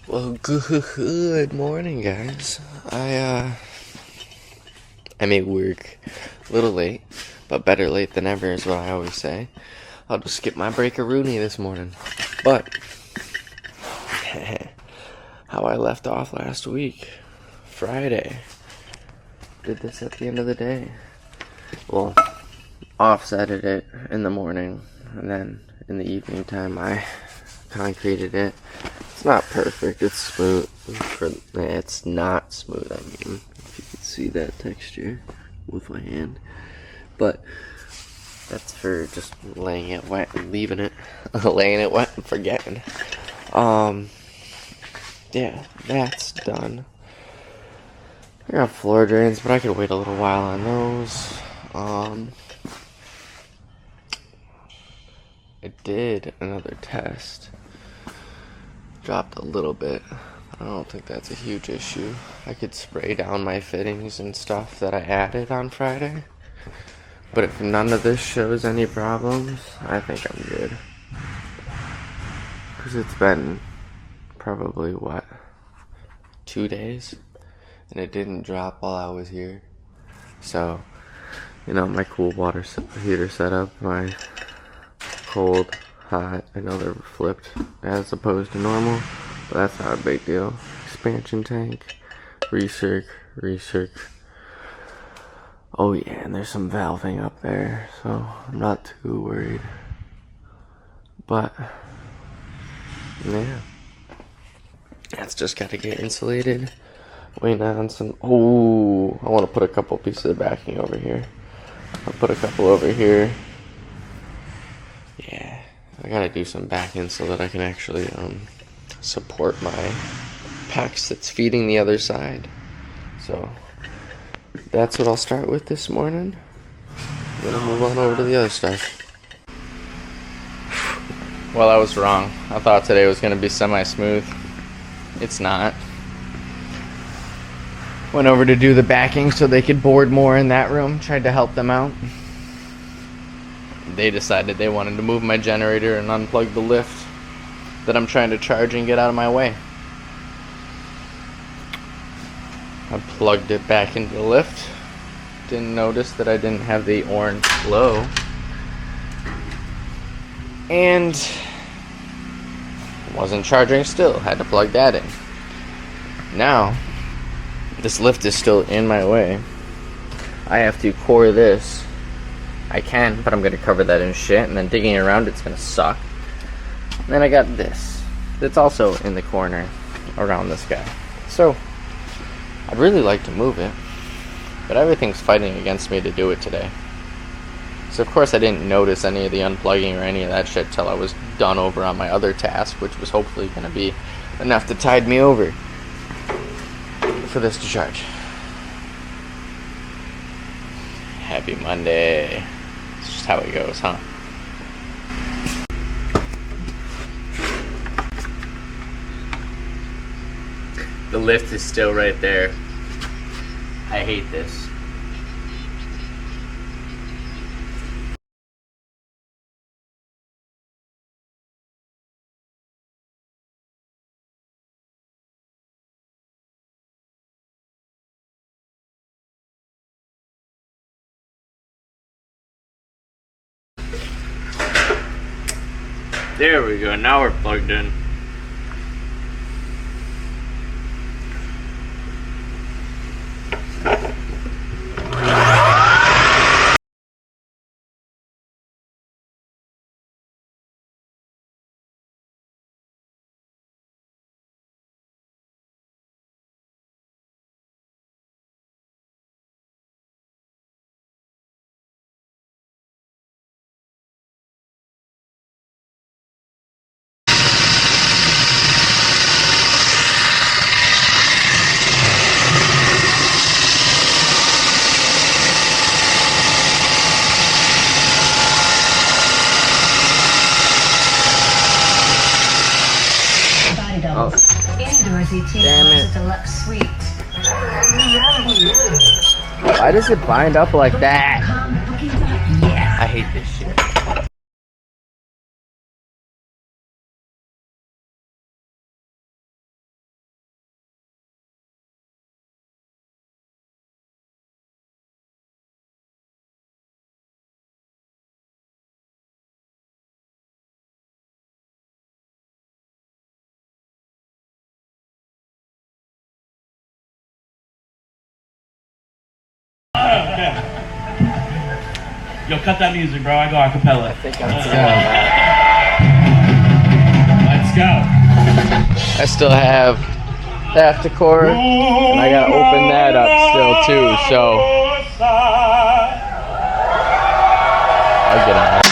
Well, good morning, guys. I may work a little late, but better late than ever is what I always say. I'll just skip my break-a-rooney this morning. But how I left off last week, Friday. Did this at the end of the day. Well, offsetted it in the morning, and then in the evening time I concreted it. It's not perfect, it's smooth. It's not smooth, I mean, if you can see that texture with my hand. But that's for just laying it wet and leaving it. Laying it wet and forgetting. Yeah, that's done. I got floor drains, but I could wait a little while on those. I did another test. Dropped a little bit. I don't think that's a huge issue. I could spray down my fittings and stuff that I added on Friday. But if none of this shows any problems, I think I'm good. Because it's been probably, 2 days? And it didn't drop while I was here. So, my cool water heater setup, my cold, hot, I know they're flipped as opposed to normal, but that's not a big deal. Expansion tank, recirc. Oh yeah, and there's some valving up there, so I'm not too worried. But, yeah. That's just gotta get insulated. Waiting on some, I want to put a couple pieces of backing over here. I'll put a couple over here. Yeah, I gotta do some backing so that I can actually support my PEX that's feeding the other side. So that's what I'll start with this morning. Then I'll move on over to the other stuff. Well, I was wrong. I thought today was going to be semi-smooth. It's not. Went over to do the backing so they could board more in that room. Tried to help them out. They decided they wanted to move my generator and unplug the lift that I'm trying to charge and get out of my way. I plugged it back into the lift. Didn't notice that I didn't have the orange glow. And wasn't charging still. Had to plug that in. Now, this lift is still in my way. I have to core this. I can, but I'm going to cover that in shit, and then digging around it's going to suck. And then I got this. That's also in the corner around this guy. So, I'd really like to move it, but everything's fighting against me to do it today. So of course I didn't notice any of the unplugging or any of that shit till I was done over on my other task, which was hopefully going to be enough to tide me over for this to charge. Happy Monday. It's just how it goes, huh? The lift is still right there. I hate this. There we go, now we're plugged in. Oh, damn it. Deluxe suite. Why does it bind up like that? Yeah. I hate this shit. Okay. Yo, cut that music, bro. I go a cappella. I think I'm Let's go. I still have that to core, and I gotta open that up still too, so I'll get on it.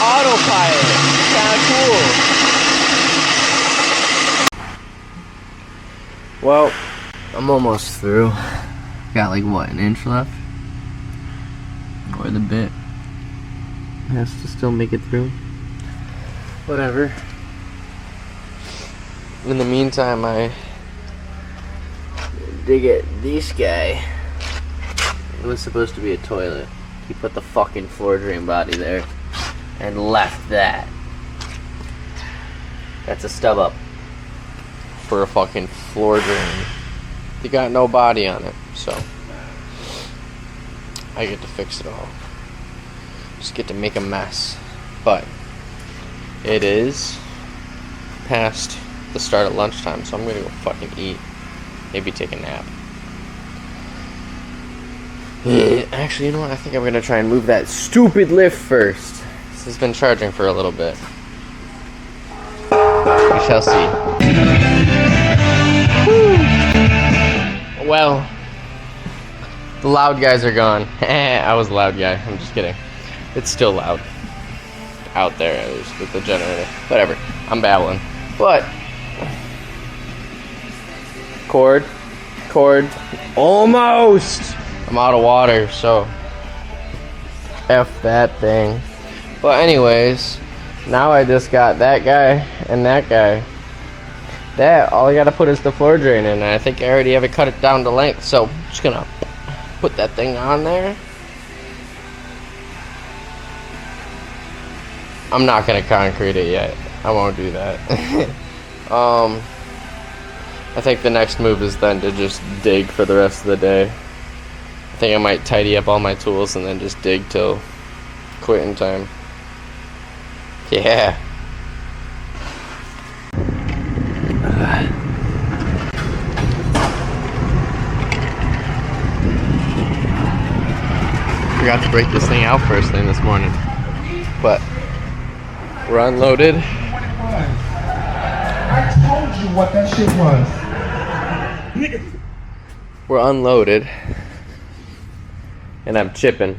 Autopilot. Kind of cool. Well, I'm almost through. Got like what, an inch left? Or the bit. Has to still make it through. Whatever. In the meantime, I dig it. This guy. It was supposed to be a toilet. He put the fucking floor drain body there and left that. That's a stub up For a fucking floor drain. You got no body on it, so I get to fix it all. Just get to make a mess. But it is past the start of lunchtime, so I'm gonna go fucking eat. Maybe take a nap. Actually, you know what? I think I'm gonna try and move that stupid lift first. This has been charging for a little bit. We shall see. Woo. Well, the loud guys are gone. I was a loud guy. I'm just kidding. It's still loud out there, at least with the generator. Whatever. I'm babbling. But cord, almost. I'm out of water, so F that thing. But anyways, now I just got that guy and that guy. That, all I gotta put is the floor drain in, and I think I already have it cut it down to length, so I'm just gonna put that thing on there. I'm not gonna concrete it yet. I won't do that. I think the next move is then to just dig for the rest of the day. I think I might tidy up all my tools and then just dig till quitting time. Yeah. Forgot to break this thing out first thing this morning, but we're unloaded. I told you what that shit was. We're unloaded. And I'm chipping.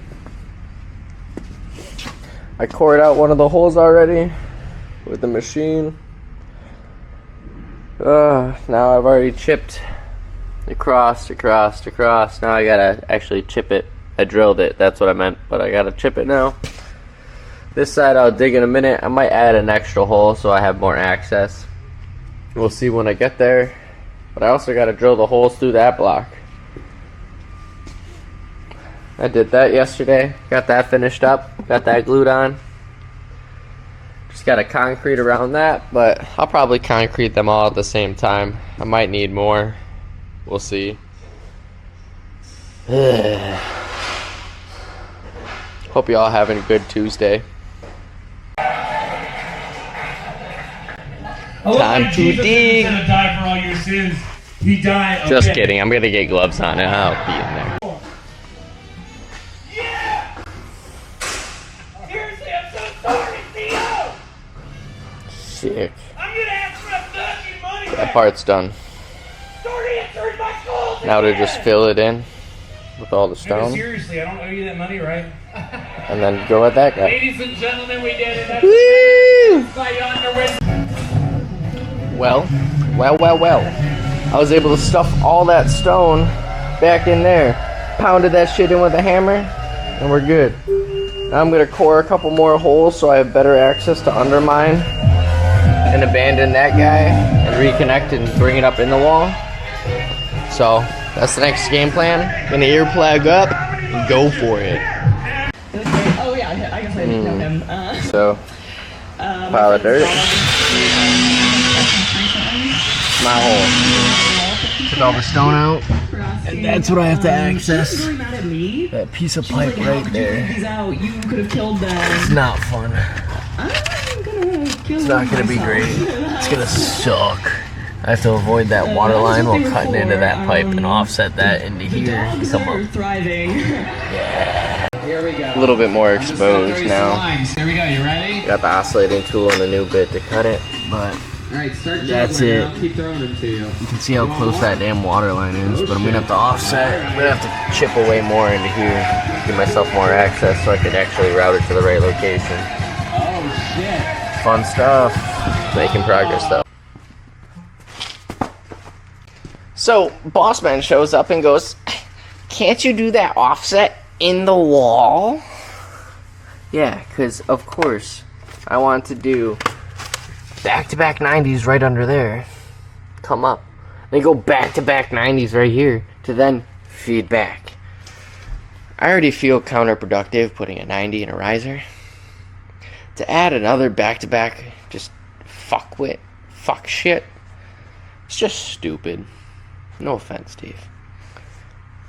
I cored out one of the holes already with the machine. Now I've already chipped across. Now I gotta actually chip it. I drilled it, that's what I meant, but I gotta chip it now. This side I'll dig in a minute. I might add an extra hole so I have more access. We'll see when I get there. But I also gotta drill the holes through that block. I did that yesterday. Got that finished up. Got that glued on. Just gotta concrete around that, but I'll probably concrete them all at the same time. I might need more. We'll see. Hope you all having a good Tuesday. Time to dig. Instead of die for all your sins, he died. Just kidding. I'm gonna get gloves on and I'll be in there. Yeah! Seriously, I'm so sorry, Theo! Sick. I'm gonna ask for a fucking money That back. part's done. Start answering my calls Now to again. just fill it in with all the No, stone seriously, I don't owe you that money, right? and then go at that guy. Ladies and gentlemen, we did it. That's Woo! by yonder window. Well. I was able to stuff all that stone back in there. Pounded that shit in with a hammer, and we're good. Now I'm gonna core a couple more holes so I have better access to undermine and abandon that guy and reconnect and bring it up in the wall. So that's the next game plan. Gonna earplug up and go for it. Oh yeah, I guess I didn't know him. So pile of dirt. My hole. Took all the stone out. And that's what I have to access. Really mad at me. That piece of She's pipe like, right how could you leave there. these out? You could have killed them. It's not fun. I'm gonna kill It's not gonna be great. It's gonna suck. I have to avoid that water line while cutting into that pipe and offset that into here. Come are on. thriving. Here we go. A little bit more I'm just gonna exposed throw you now. some lines. Here we go. You ready? Got the oscillating tool and the new bit to cut it, but All right, start That's juggling, it. and I'll keep throwing them to you. you can see how close that damn water line is. But I'm gonna have to offset. I'm gonna have to chip away more into here, give myself more access so I can actually route it to the right location. Oh shit! Fun stuff. Making progress though. So Bossman shows up and goes, "Can't you do that offset in the wall?" Yeah, because of course I want to do back-to-back 90s right under there. Come up. Then go back-to-back 90s right here to then feed back. I already feel counterproductive putting a 90 in a riser. To add another back-to-back just fuck shit. It's just stupid. No offense, Steve.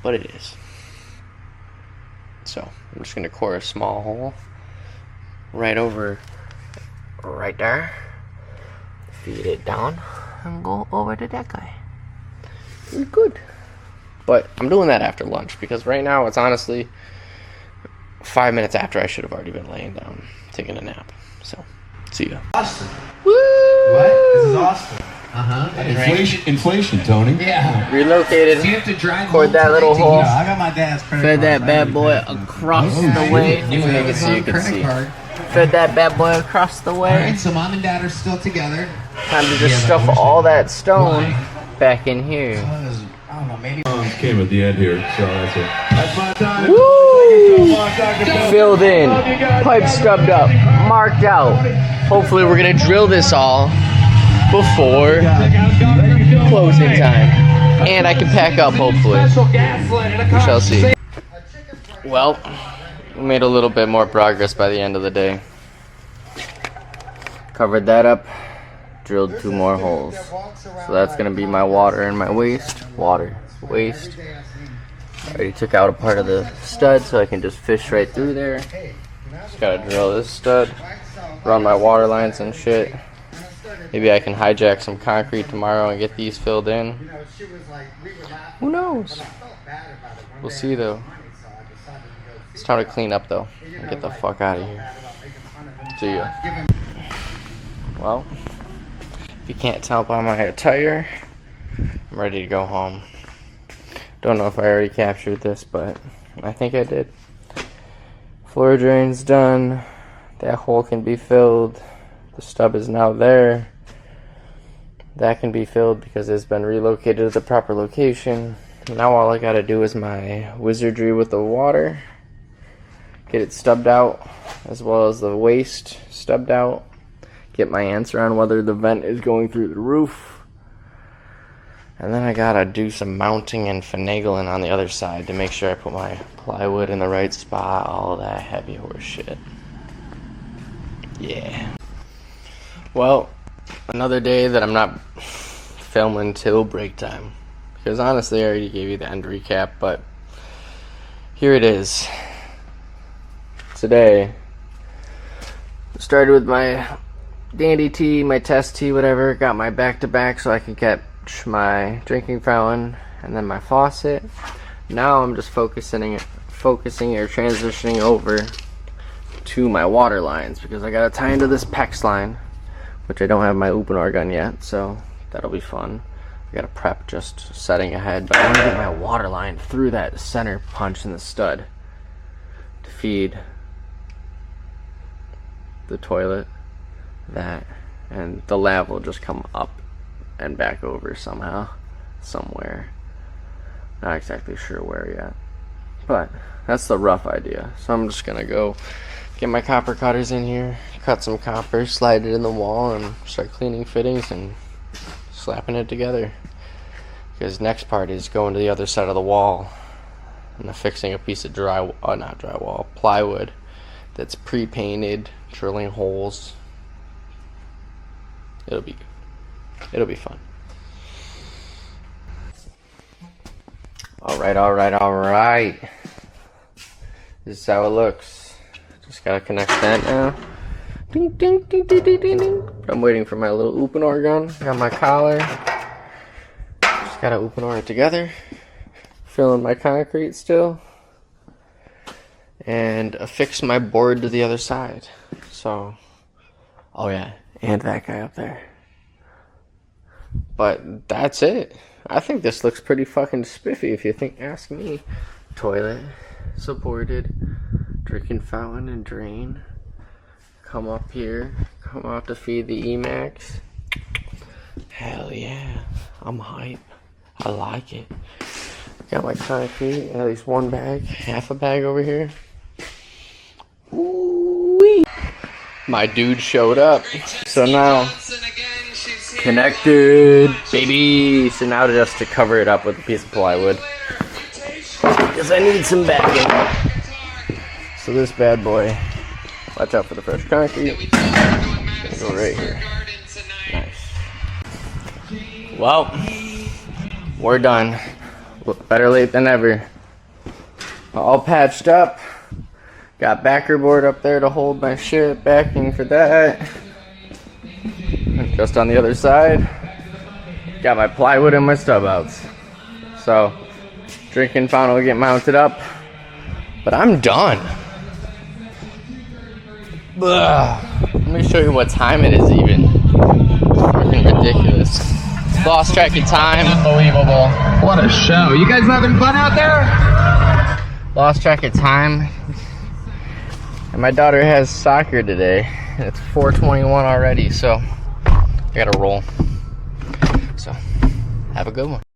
But it is. So, I'm just going to core a small hole right over right there. Feed it down and go over to that guy. We're good. But I'm doing that after lunch because right now it's honestly 5 minutes after I should have already been laying down, taking a nap. So, see ya. Austin. Woo! What? This is Austin. Inflation, Tony. Yeah. Relocated. So you have to drive. Poured that little hole. Yeah, I got my dad's credit Fed card. that bad boy across the way. If you make it so you can see. Fed that bad boy across the All way. right, so mom and dad are still together. Time to just stuff all that stone back in here. I don't know, maybe. Came at the end here, so that's it. That's my time. Woo! Filled in, pipe stubbed up, marked out. Hopefully we're gonna drill this all before closing time. And I can pack up hopefully. We shall see. Well, we made a little bit more progress by the end of the day. Covered that up, drilled 2 more holes. So that's gonna be my water and my waste. Waste. I already took out a part of the stud so I can just fish right through there. Just gotta drill this stud, run my water lines and shit. Maybe I can hijack some concrete tomorrow and get these filled in. Who knows? We'll see though. It's time to clean up though and get the fuck out of here. See ya. Well, If you can't tell by my attire, I'm ready to go home. Don't know if I already captured this, but I think I did. Floor drain's done. That hole can be filled. The stub is now there. That can be filled because it's been relocated to the proper location. Now all I gotta do is my wizardry with the water. Get it stubbed out, as well as the waste stubbed out. Get my answer on whether the vent is going through the roof. And then I gotta do some mounting and finagling on the other side to make sure I put my plywood in the right spot, all that heavy horse shit. Yeah. Well, another day that I'm not filming till break time. Because honestly, I already gave you the end recap, but here it is. Today, started with my dandy tea, my test tea, whatever. Got my back-to-back so I can catch my drinking fountain and then my faucet. Now I'm just focusing or transitioning over to my water lines because I gotta tie into this PEX line, which I don't have my Uponor gun yet, so that'll be fun. I gotta prep just setting ahead, but I want to get my water line through that center punch in the stud to feed the toilet, that, and the lav will just come up and back over somehow, somewhere. Not exactly sure where yet, but that's the rough idea. So I'm just gonna go get my copper cutters in here, cut some copper, slide it in the wall, and start cleaning fittings and slapping it together. Because next part is going to the other side of the wall and fixing a piece of plywood that's pre-painted, drilling holes. It'll be fun. Alright. This is how it looks. Just gotta connect that now. Ding, ding, ding, ding, ding, ding, ding. I'm waiting for my little Uponor gun. Got my collar. Just gotta Uponor it together. Filling my concrete still. And affix my board to the other side. So, oh yeah, and that guy up there. But that's it. I think this looks pretty fucking spiffy if you ask me. Toilet, supported, drinking fountain and drain. Come up here, come out to feed the Emacs. Hell yeah, I'm hype. I like it. Got my concrete, at least one bag, half a bag over here. Ooh-wee. My dude showed up, so now connected, baby. So now just to cover it up with a piece of plywood, because I need some backing. So this bad boy, watch out for the fresh concrete. Gonna go right here. Nice. Well, we're done. Better late than ever. All patched up. Got backer board up there to hold my shit, backing for that. Just on the other side, got my plywood and my stub outs. So, drinking fountain will get mounted up. But I'm done. Ugh. Let me show you what time it is even. It's fucking ridiculous. Lost track of time. Unbelievable. What a show. You guys having fun out there? Lost track of time. And my daughter has soccer today. And it's 4:21 already, so I gotta roll. So, have a good one.